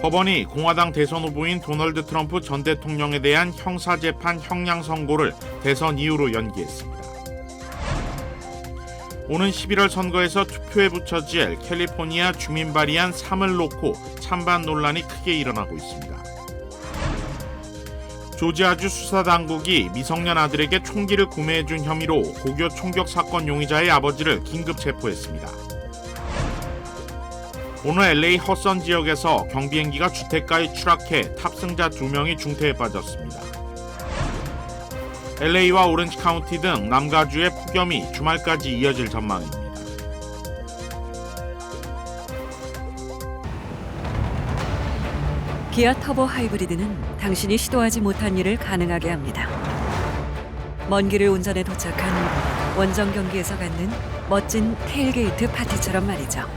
법원이 공화당 대선 후보인 도널드 트럼프 전 대통령에 대한 형사재판 형량 선고를 대선 이후로 연기했습니다. 오는 11월 선거에서 투표에 붙여질 캘리포니아 주민 발의안 3을 놓고 찬반 논란이 크게 일어나고 있습니다. 조지아주 수사당국이 미성년 아들에게 총기를 구매해준 혐의로 고교 총격 사건 용의자의 아버지를 긴급 체포했습니다. 오늘 LA 허선 지역에서 경비행기가 주택가에 추락해 탑승자 2명이 중태에 빠졌습니다. LA와 오렌지 카운티 등 남가주의 폭염이 주말까지 이어질 전망입니다. 기아 터보 하이브리드는 당신이 시도하지 못한 일을 가능하게 합니다. 먼 길을 운전해 도착한 원정 경기에서 갖는 멋진 테일게이트 파티처럼 말이죠.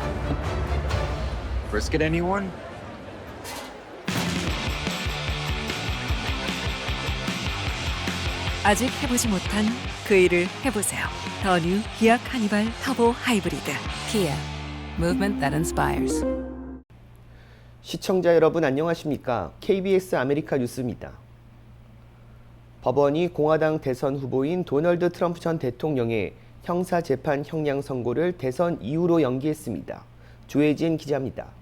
Brisket, anyone? 아직 해보지 못한 그 일을 해보세요. 더 뉴 기아 카니발 터보 하이브리드. Kia. Movement that inspires. 시청자 여러분 안녕하십니까? KBS 아메리카 뉴스입니다. 법원이 공화당 대선 후보인 도널드 트럼프 전 대통령의 형사재판 형량 선고를 대선 이후로 연기했습니다. 조혜진 기자입니다.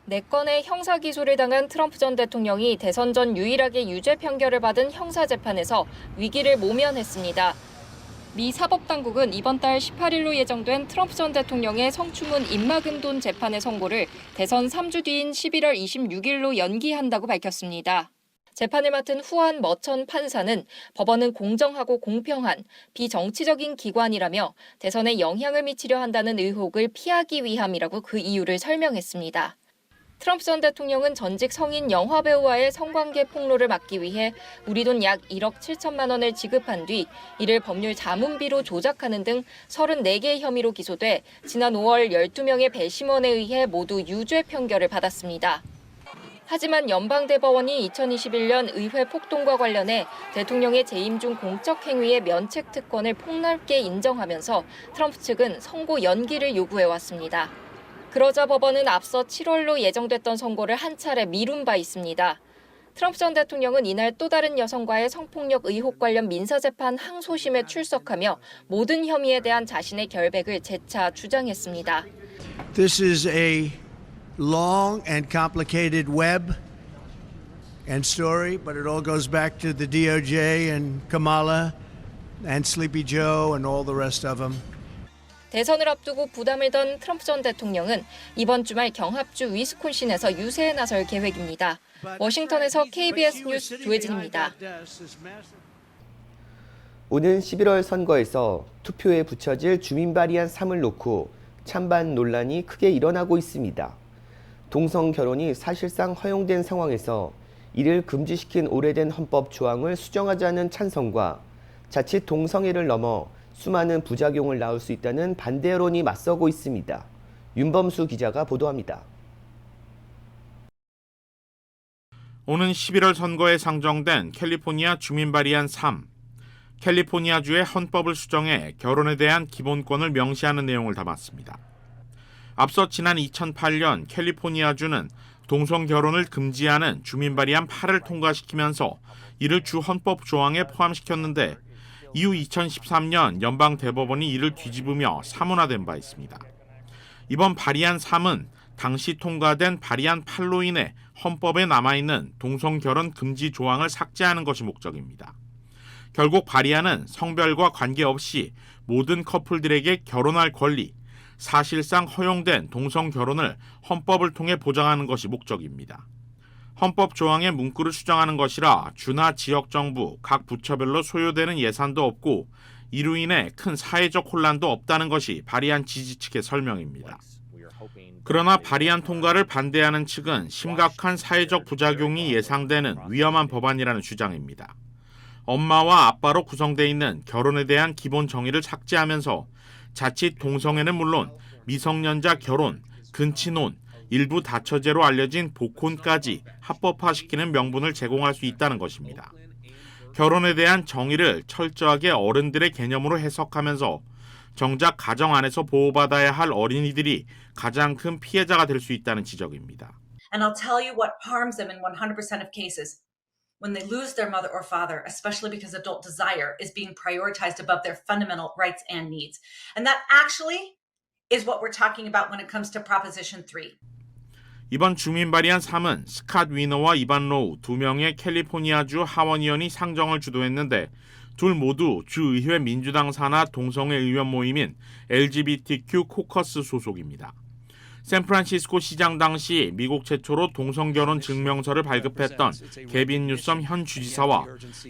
4건의 형사기소를 당한 트럼프 전 대통령이 대선 전 유일하게 유죄 판결을 받은 형사재판에서 위기를 모면했습니다. 미 사법당국은 이번 달 18일로 예정된 트럼프 전 대통령의 성추문 입막음돈 재판의 선고를 대선 3주 뒤인 11월 26일로 연기한다고 밝혔습니다. 재판을 맡은 후안 머천 판사는 법원은 공정하고 공평한 비정치적인 기관이라며 대선에 영향을 미치려 한다는 의혹을 피하기 위함이라고 그 이유를 설명했습니다. 트럼프 전 대통령은 전직 성인 영화배우와의 성관계 폭로를 막기 위해 우리 돈 약 1억 7천만 원을 지급한 뒤 이를 법률 자문비로 조작하는 등 34개의 혐의로 기소돼 지난 5월 12명의 배심원에 의해 모두 유죄 판결을 받았습니다. 하지만 연방대법원이 2021년 의회 폭동과 관련해 대통령의 재임 중 공적 행위의 면책 특권을 폭넓게 인정하면서 트럼프 측은 선고 연기를 요구해왔습니다. 그러자 법원은 앞서 7월로 예정됐던 선고를 한 차례 미룬 바 있습니다. 트럼프 전 대통령은 이날 또 다른 여성과의 성폭력 의혹 관련 민사재판 항소심에 출석하며 모든 혐의에 대한 자신의 결백을 재차 주장했습니다. This is a long and complicated web and story, but it all goes back to the DOJ and Kamala and Sleepy Joe and all the rest of them. 대선을 앞두고 부담을 던 트럼프 전 대통령은 이번 주말 경합주 위스콘신에서 유세에 나설 계획입니다. 워싱턴에서 KBS 뉴스 조혜진입니다. 오는 11월 선거에서 투표에 붙여질 주민 발의안 3을 놓고 찬반 논란이 크게 일어나고 있습니다. 동성 결혼이 사실상 허용된 상황에서 이를 금지시킨 오래된 헌법 조항을 수정하자는 찬성과 자칫 동성애를 넘어 수많은 부작용을 낳을 수 있다는 반대 여론이 맞서고 있습니다. 윤범수 기자가 보도합니다. 오는 11월 선거에 상정된 캘리포니아 주민 발의안 3. 캘리포니아주의 헌법을 수정해 결혼에 대한 기본권을 명시하는 내용을 담았습니다. 앞서 지난 2008년 캘리포니아주는 동성 결혼을 금지하는 주민 발의안 8을 통과시키면서 이를 주 헌법 조항에 포함시켰는데 이후 2013년 연방 대법원이 이를 뒤집으며 사문화된 바 있습니다. 이번 발의안 3은 당시 통과된 발의안 8로 인해 헌법에 남아있는 동성 결혼 금지 조항을 삭제하는 것이 목적입니다. 결국 발의안은 성별과 관계없이 모든 커플들에게 결혼할 권리, 사실상 허용된 동성 결혼을 헌법을 통해 보장하는 것이 목적입니다. 헌법 조항의 문구를 수정하는 것이라 주나 지역 정부, 각 부처별로 소요되는 예산도 없고 이로 인해 큰 사회적 혼란도 없다는 것이 발의안 지지 측의 설명입니다. 그러나 발의안 통과를 반대하는 측은 심각한 사회적 부작용이 예상되는 위험한 법안이라는 주장입니다. 엄마와 아빠로 구성되어 있는 결혼에 대한 기본 정의를 삭제하면서 자칫 동성애는 물론 미성년자 결혼, 근친혼, 일부 다처제로 알려진 복혼까지 합법화시키는 명분을 제공할 수 있다는 것입니다. 결혼에 대한 정의를 철저하게 어른들의 개념으로 해석하면서 정작 가정 안에서 보호받아야 할 어린이들이 가장 큰 피해자가 될 수 있다는 지적입니다. And I'll tell you what harms them in 100% of cases. When they lose their mother or father, especially because adult desire is being prioritized above their fundamental rights and needs. And that actually is what we're talking about when it comes to Proposition 3. 이번 주민 발의안 3은 스캇 위너와 이반 로우 두 명의 캘리포니아주 하원의원이 상정을 주도했는데 둘 모두 주의회 민주당 산하 동성애 의원 모임인 LGBTQ 코커스 소속입니다. 샌프란시스코 시장 당시 미국 최초로 동성결혼 증명서를 발급했던 게빈 뉴섬 현 주지사와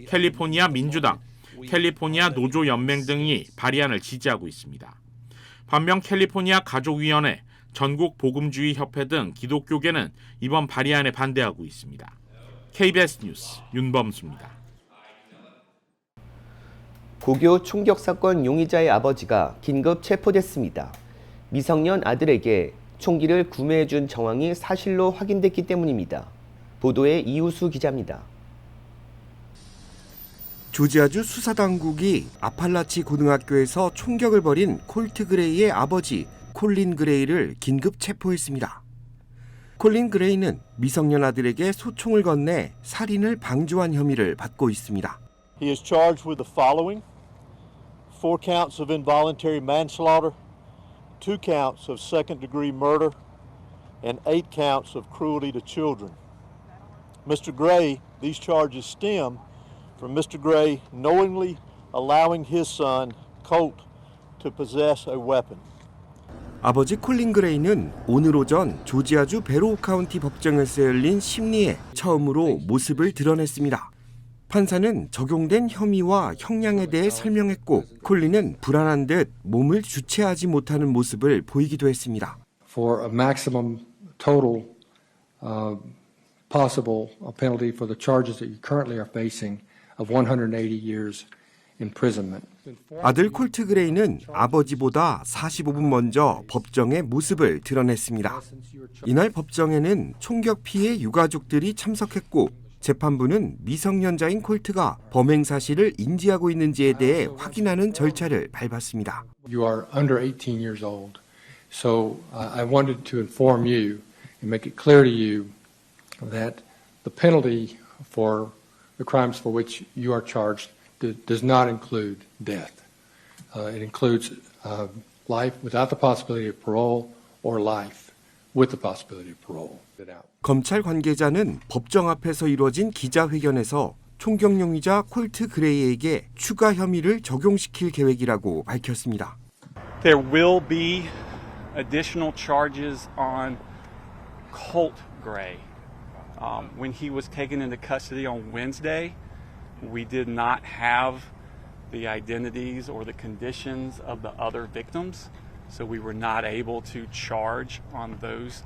캘리포니아 민주당, 캘리포니아 노조연맹 등이 발의안을 지지하고 있습니다. 반면 캘리포니아 가족위원회, 전국 복음주의 협회 등 기독교계는 이번 발의안에 반대하고 있습니다. KBS 뉴스 윤범수입니다. 고교 총격 사건 용의자의 아버지가 긴급 체포됐습니다. 미성년 아들에게 총기를 구매해준 정황이 사실로 확인됐기 때문입니다. 보도에 이우수 기자입니다. 조지아주 수사당국이 아팔라치 고등학교에서 총격을 벌인 콜트 그레이의 아버지 콜린 그레이를 긴급 체포했습니다. 콜린 그레이는 미성년 아들에게 소총을 건네 살인을 방조한 혐의를 받고 있습니다. He is charged with the following: 4 counts of involuntary manslaughter, 2 counts of second-degree murder, and 8 counts of cruelty to children. Mr. Gray, these charges stem from Mr. Gray knowingly allowing his son, Colt, to possess a weapon. 아버지 콜린 그레이는 오늘 오전 조지아주 베로우 카운티 법정에서 열린 심리에 처음으로 모습을 드러냈습니다. 판사는 적용된 혐의와 형량에 대해 설명했고 콜린은 불안한 듯 몸을 주체하지 못하는 모습을 보이기도 했습니다. For a maximum total possible penalty for the charges that you currently are facing of 180 years imprisonment. 아들 콜트 그레이는 아버지보다 45분 먼저 법정에 모습을 드러냈습니다. 이날 법정에는 총격 피해 유가족들이 참석했고 재판부는 미성년자인 콜트가 범행 사실을 인지하고 있는지에 대해 확인하는 절차를 밟았습니다. You are under 18 years old. So I wanted to inform you and make it clear to you that the penalty for the crimes for which you are charged does not include death. It includes life without the possibility of parole or life with the possibility of parole. 검찰 관계자는 법정 앞에서 이루어진 기자회견에서 총격 용의자 콜트 그레이에게 추가 혐의를 적용시킬 계획이라고 밝혔습니다. There will be additional charges on Colt Gray. When he was taken into custody on Wednesday, we did not have the identities or the conditions of the other victims, so we were not able to charge on those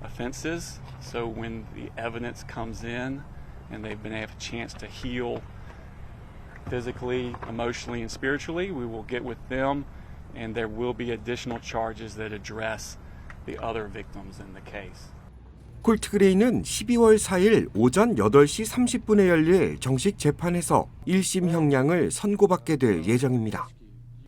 offenses. So when the evidence comes in and they've been able a chance to heal physically, emotionally, and spiritually, we will get with them, and there will be additional charges that address the other victims in the case. 콜트 그레이는 12월 4일 오전 8시 30분에 열릴 정식 재판에서 1심 형량을 선고받게 될 예정입니다.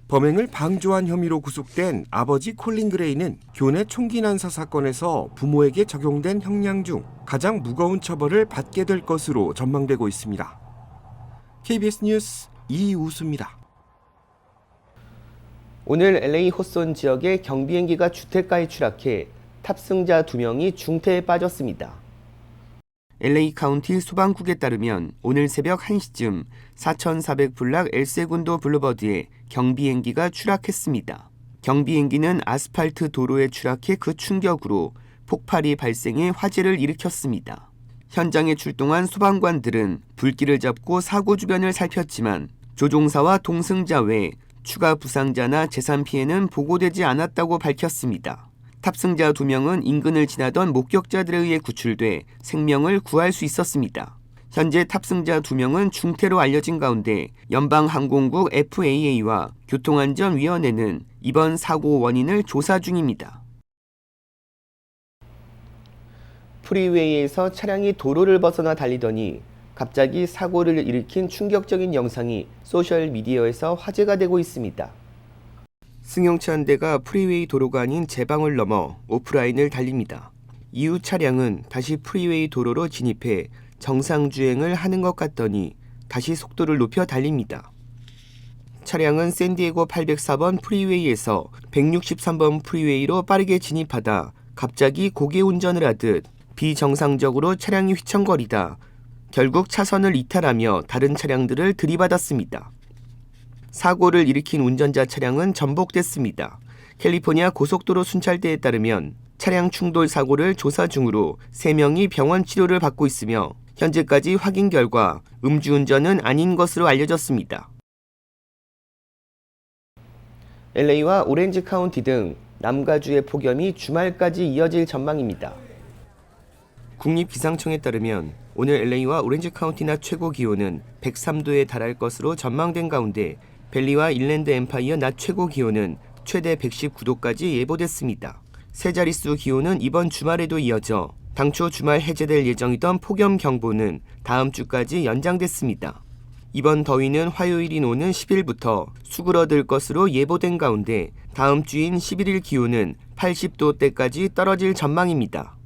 범행을 방조한 혐의로 구속된 아버지 콜린 그레이는 교내 총기 난사 사건에서 부모에게 적용된 형량 중 가장 무거운 처벌을 받게 될 것으로 전망되고 있습니다. KBS 뉴스 이우수입니다. 오늘 LA 호손 지역의 경비행기가 주택가에 추락해 탑승자 2명이 중태에 빠졌습니다. LA 카운티 소방국에 따르면 오늘 새벽 1시쯤 4400블락 엘세군도 블루버드에 경비행기가 추락했습니다. 경비행기는 아스팔트 도로에 추락해 그 충격으로 폭발이 발생해 화재를 일으켰습니다. 현장에 출동한 소방관들은 불길을 잡고 사고 주변을 살폈지만 조종사와 동승자 외 추가 부상자나 재산 피해는 보고되지 않았다고 밝혔습니다. 탑승자 2명은 인근을 지나던 목격자들에 의해 구출돼 생명을 구할 수 있었습니다. 현재 탑승자 2명은 중태로 알려진 가운데 연방항공국 FAA와 교통안전위원회는 이번 사고 원인을 조사 중입니다. 프리웨이에서 차량이 도로를 벗어나 달리더니 갑자기 사고를 일으킨 충격적인 영상이 소셜미디어에서 화제가 되고 있습니다. 승용차 한 대가 프리웨이 도로가 아닌 제방을 넘어 오프라인을 달립니다. 이후 차량은 다시 프리웨이 도로로 진입해 정상 주행을 하는 것 같더니 다시 속도를 높여 달립니다. 차량은 샌디에고 804번 프리웨이에서 163번 프리웨이로 빠르게 진입하다 갑자기 고개 운전을 하듯 비정상적으로 차량이 휘청거리다 결국 차선을 이탈하며 다른 차량들을 들이받았습니다. 사고를 일으킨 운전자 차량은 전복됐습니다. 캘리포니아 고속도로 순찰대에 따르면 차량 충돌 사고를 조사 중으로 3명이 병원 치료를 받고 있으며 현재까지 확인 결과 음주운전은 아닌 것으로 알려졌습니다. LA와 오렌지 카운티 등 남가주의 폭염이 주말까지 이어질 전망입니다. 국립기상청에 따르면 오늘 LA와 오렌지 카운티 낮 최고 기온은 103도에 달할 것으로 전망된 가운데 밸리와 인랜드 엠파이어 낮 최고 기온은 최대 119도까지 예보됐습니다. 세 자릿수 기온은 이번 주말에도 이어져 당초 주말 해제될 예정이던 폭염 경보는 다음 주까지 연장됐습니다. 이번 더위는 화요일인 오는 10일부터 수그러들 것으로 예보된 가운데 다음 주인 11일 기온은 80도대까지 떨어질 전망입니다.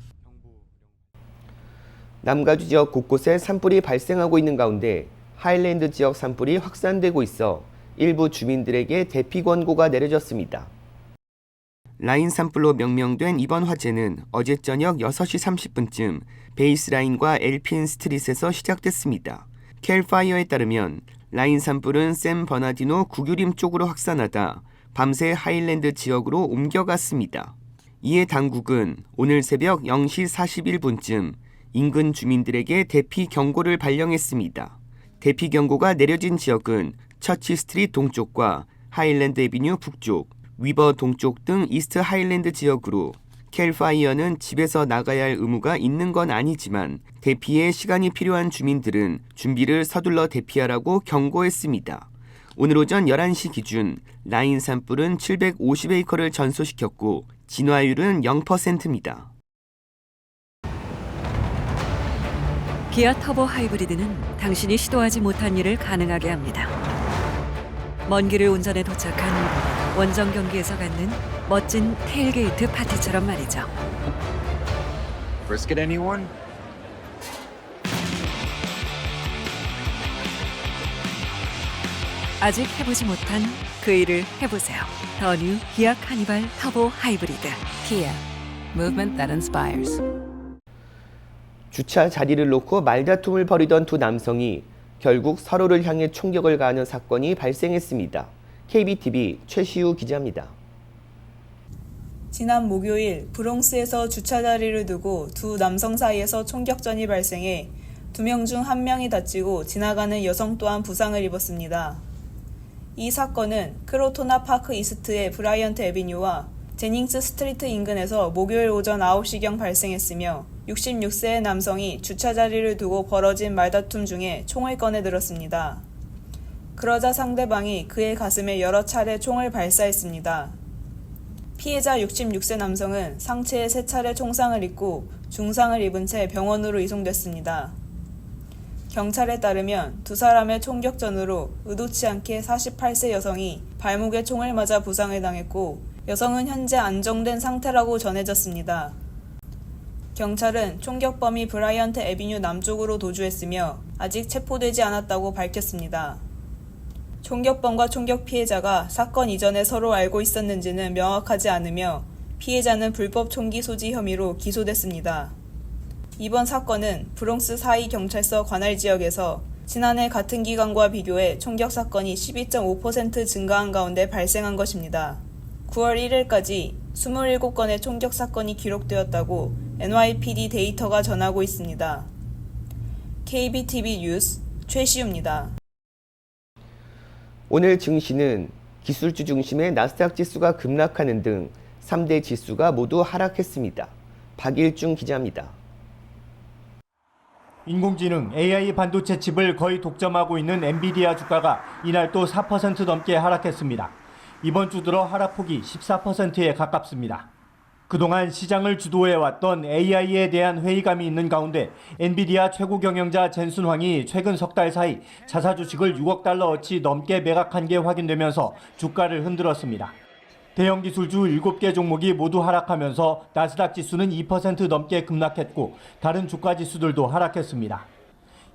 남가주 지역 곳곳에 산불이 발생하고 있는 가운데 하일랜드 지역 산불이 확산되고 있어 일부 주민들에게 대피 권고가 내려졌습니다. 라인 산불로 명명된 이번 화재는 어제 저녁 6시 30분쯤 베이스라인과 엘핀 스트릿에서 시작됐습니다. 캘파이어에 따르면 라인 산불은 샌 버나디노 구규림 쪽으로 확산하다 밤새 하일랜드 지역으로 옮겨갔습니다. 이에 당국은 오늘 새벽 0시 41분쯤 인근 주민들에게 대피 경고를 발령했습니다. 대피 경고가 내려진 지역은 처치 스트리트 동쪽과 하일랜드 애비뉴 북쪽, 위버 동쪽 등 이스트 하일랜드 지역으로 캘파이어는 집에서 나가야 할 의무가 있는 건 아니지만 대피에 시간이 필요한 주민들은 준비를 서둘러 대피하라고 경고했습니다. 오늘 오전 11시 기준 라인 산불은 750에이커를 전소시켰고 진화율은 0%입니다. 기아 터보 하이브리드는 당신이 시도하지 못한 일을 가능하게 합니다. 먼 길을 운전해 도착한 원정 경기에서 갖는 멋진 테일게이트 파티처럼 말이죠. Brisket anyone? 아직 해보지 못한 그 일을 해보세요. 더 뉴 기아 카니발 터보 하이브리드. Kia. Movement that inspires. 주차 자리를 놓고 말다툼을 벌이던 두 남성이 결국 서로를 향해 총격을 가하는 사건이 발생했습니다. KBTV 최시우 기자입니다. 지난 목요일 브롱스에서 주차 자리를 두고 두 남성 사이에서 총격전이 발생해 2명 중 1명이 다치고 지나가는 여성 또한 부상을 입었습니다. 이 사건은 크로토나 파크 이스트의 브라이언트 애비뉴와 제닝스 스트리트 인근에서 목요일 오전 9시경 발생했으며 66세의 남성이 주차 자리를 두고 벌어진 말다툼 중에 총을 꺼내 들었습니다. 그러자 상대방이 그의 가슴에 여러 차례 총을 발사했습니다. 피해자 66세 남성은 상체에 3차례 총상을 입고 중상을 입은 채 병원으로 이송됐습니다. 경찰에 따르면 두 사람의 총격전으로 의도치 않게 48세 여성이 발목에 총을 맞아 부상을 당했고 여성은 현재 안정된 상태라고 전해졌습니다. 경찰은 총격범이 브라이언트 애비뉴 남쪽으로 도주했으며 아직 체포되지 않았다고 밝혔습니다. 총격범과 총격 피해자가 사건 이전에 서로 알고 있었는지는 명확하지 않으며 피해자는 불법 총기 소지 혐의로 기소됐습니다. 이번 사건은 브롱스 4위 경찰서 관할 지역에서 지난해 같은 기간과 비교해 총격 사건이 12.5% 증가한 가운데 발생한 것입니다. 9월 1일까지 27건의 총격 사건이 기록되었다고 NYPD 데이터가 전하고 있습니다. KBTV 뉴스 최시우입니다. 오늘 증시는 기술주 중심의 나스닥 지수가 급락하는 등 3대 지수가 모두 하락했습니다. 박일중 기자입니다. 인공지능 AI 반도체 칩을 거의 독점하고 있는 엔비디아 주가가 이날 또 4% 넘게 하락했습니다. 이번 주 들어 하락폭이 14%에 가깝습니다. 그동안 시장을 주도해왔던 AI에 대한 회의감이 있는 가운데 엔비디아 최고 경영자 젠슨 황이 최근 석 달 사이 자사 주식을 6억 달러어치 넘게 매각한 게 확인되면서 주가를 흔들었습니다. 대형 기술주 7개 종목이 모두 하락하면서 나스닥 지수는 2% 넘게 급락했고 다른 주가 지수들도 하락했습니다.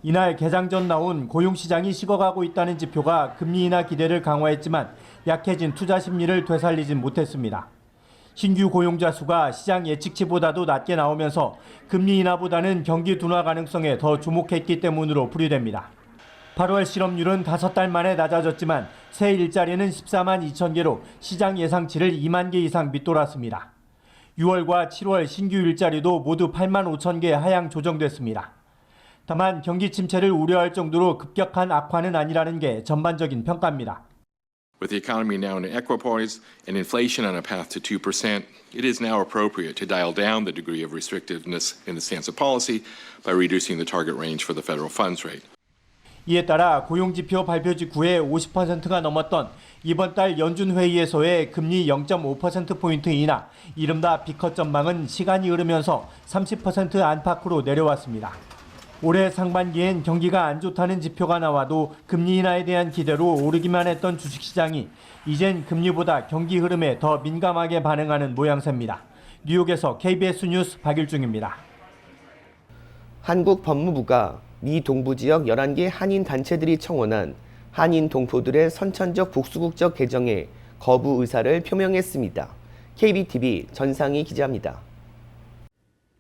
이날 개장 전 나온 고용시장이 식어가고 있다는 지표가 금리 인하 기대를 강화했지만 약해진 투자 심리를 되살리진 못했습니다. 신규 고용자 수가 시장 예측치보다도 낮게 나오면서 금리 인하보다는 경기 둔화 가능성에 더 주목했기 때문으로 풀이됩니다. 8월 실업률은 5달 만에 낮아졌지만 새 일자리는 14만 2천 개로 시장 예상치를 2만 개 이상 밑돌았습니다. 6월과 7월 신규 일자리도 모두 8만 5천 개 하향 조정됐습니다. 다만 경기 침체를 우려할 정도로 급격한 악화는 아니라는 게 전반적인 평가입니다. With the economy now in equipoise and inflation on a path to 2%, it is now appropriate to dial down the degree of restrictiveness in the stance of policy by reducing the target range for the federal funds rate. 이에 따라 고용지표 발표 직후에 50%가 넘었던 이번 달 연준회의에서의 금리 0.5%포인트 인하, 이른바 비컷 전망은 시간이 흐르면서 30% 안팎으로 내려왔습니다. 올해 상반기엔 경기가 안 좋다는 지표가 나와도 금리 인하에 대한 기대로 오르기만 했던 주식시장이 이젠 금리보다 경기 흐름에 더 민감하게 반응하는 모양새입니다. 뉴욕에서 KBS 뉴스 박일중입니다. 한국 법무부가 미 동부 지역 11개 한인 단체들이 청원한 한인 동포들의 선천적 복수국적 개정에 거부 의사를 표명했습니다. KBTV 전상희 기자입니다.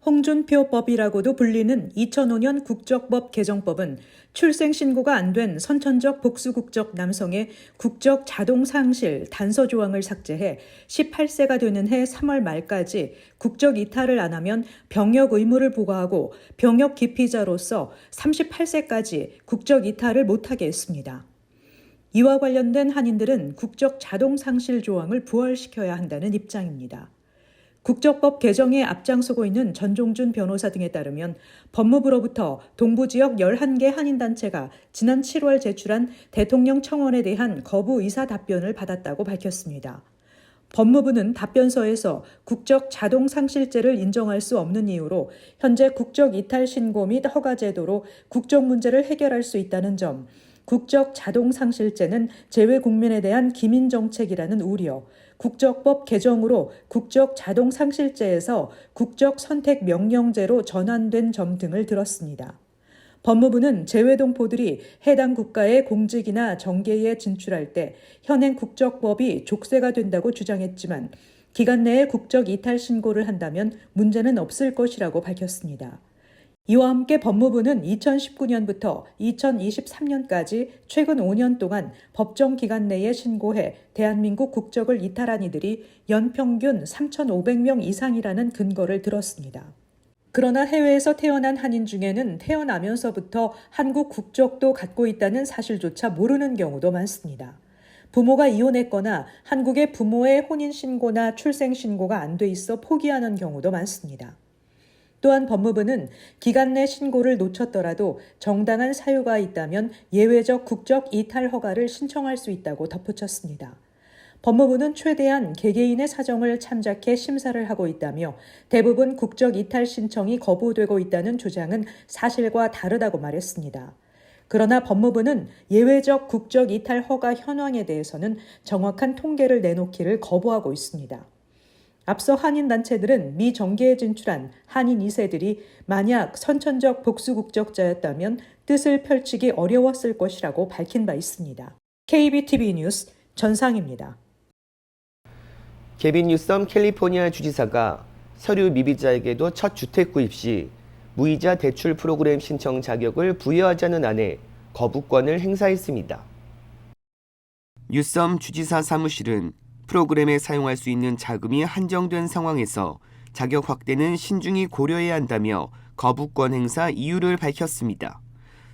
홍준표법이라고도 불리는 2005년 국적법 개정법은 출생신고가 안 된 선천적 복수국적 남성의 국적 자동 상실 단서 조항을 삭제해 18세가 되는 해 3월 말까지 국적 이탈을 안 하면 병역 의무를 부과하고 병역 기피자로서 38세까지 국적 이탈을 못하게 했습니다. 이와 관련된 한인들은 국적 자동 상실 조항을 부활시켜야 한다는 입장입니다. 국적법 개정에 앞장서고 있는 전종준 변호사 등에 따르면 법무부로부터 동부 지역 11개 한인단체가 지난 7월 제출한 대통령 청원에 대한 거부 의사 답변을 받았다고 밝혔습니다. 법무부는 답변서에서 국적 자동 상실제를 인정할 수 없는 이유로 현재 국적 이탈 신고 및 허가 제도로 국적 문제를 해결할 수 있다는 점, 국적 자동 상실제는 재외 국민에 대한 기민 정책이라는 우려, 국적법 개정으로 국적 자동 상실제에서 국적 선택 명령제로 전환된 점 등을 들었습니다. 법무부는 재외동포들이 해당 국가의 공직이나 정계에 진출할 때 현행 국적법이 족쇄가 된다고 주장했지만 기간 내에 국적 이탈 신고를 한다면 문제는 없을 것이라고 밝혔습니다. 이와 함께 법무부는 2019년부터 2023년까지 최근 5년 동안 법정 기간 내에 신고해 대한민국 국적을 이탈한 이들이 연평균 3,500명 이상이라는 근거를 들었습니다. 그러나 해외에서 태어난 한인 중에는 태어나면서부터 한국 국적도 갖고 있다는 사실조차 모르는 경우도 많습니다. 부모가 이혼했거나 한국의 부모의 혼인신고나 출생신고가 안 돼 있어 포기하는 경우도 많습니다. 또한 법무부는 기간 내 신고를 놓쳤더라도 정당한 사유가 있다면 예외적 국적 이탈 허가를 신청할 수 있다고 덧붙였습니다. 법무부는 최대한 개개인의 사정을 참작해 심사를 하고 있다며 대부분 국적 이탈 신청이 거부되고 있다는 주장은 사실과 다르다고 말했습니다. 그러나 법무부는 예외적 국적 이탈 허가 현황에 대해서는 정확한 통계를 내놓기를 거부하고 있습니다. 앞서 한인단체들은 미 정계에 진출한 한인 2세들이 만약 선천적 복수국적자였다면 뜻을 펼치기 어려웠을 것이라고 밝힌 바 있습니다. KBTV 뉴스 전상입니다. 개빈 뉴섬 캘리포니아 주지사가 서류 미비자에게도 첫 주택 구입 시 무이자 대출 프로그램 신청 자격을 부여하자는 안에 거부권을 행사했습니다. 뉴섬 주지사 사무실은 프로그램에 사용할 수 있는 자금이 한정된 상황에서 자격 확대는 신중히 고려해야 한다며 거부권 행사 이유를 밝혔습니다.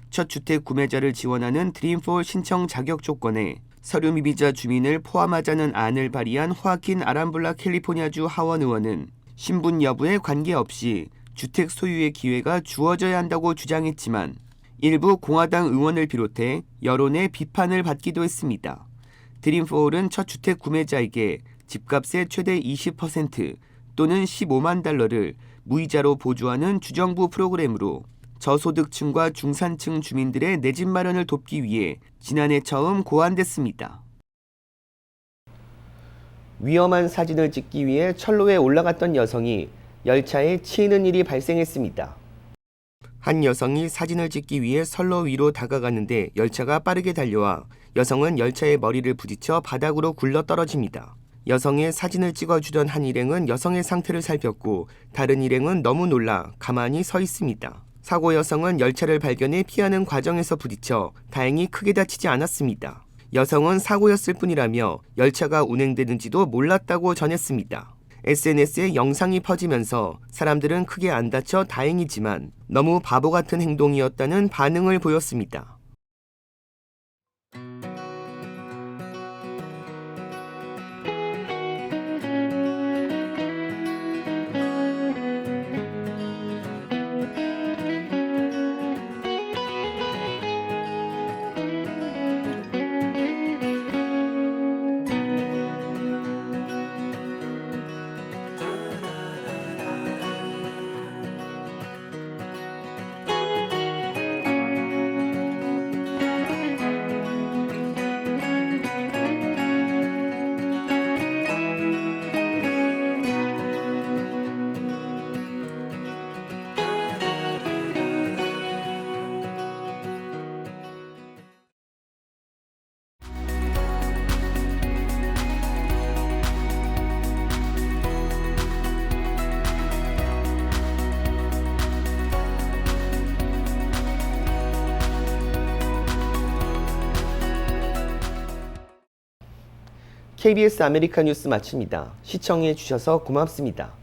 첫 주택 구매자를 지원하는 드림폴 신청 자격 조건에 서류 미비자 주민을 포함하자는 안을 발의한 호아킨 아람블라 캘리포니아주 하원 의원은 신분 여부에 관계없이 주택 소유의 기회가 주어져야 한다고 주장했지만 일부 공화당 의원을 비롯해 여론의 비판을 받기도 했습니다. 드림폴은 첫 주택 구매자에게 집값의 최대 20% 또는 15만 달러를 무이자로 보조하는 주정부 프로그램으로 저소득층과 중산층 주민들의 내 집 마련을 돕기 위해 지난해 처음 고안됐습니다. 위험한 사진을 찍기 위해 철로에 올라갔던 여성이 열차에 치이는 일이 발생했습니다. 한 여성이 사진을 찍기 위해 선로 위로 다가가는데 열차가 빠르게 달려와 여성은 열차의 머리를 부딪혀 바닥으로 굴러 떨어집니다. 여성의 사진을 찍어주던 한 일행은 여성의 상태를 살폈고 다른 일행은 너무 놀라 가만히 서 있습니다. 사고 여성은 열차를 발견해 피하는 과정에서 부딪혀 다행히 크게 다치지 않았습니다. 여성은 사고였을 뿐이라며 열차가 운행되는지도 몰랐다고 전했습니다. SNS에 영상이 퍼지면서 사람들은 크게 안 다쳐 다행이지만 너무 바보 같은 행동이었다는 반응을 보였습니다. KBS 아메리카 뉴스 마칩니다. 시청해 주셔서 고맙습니다.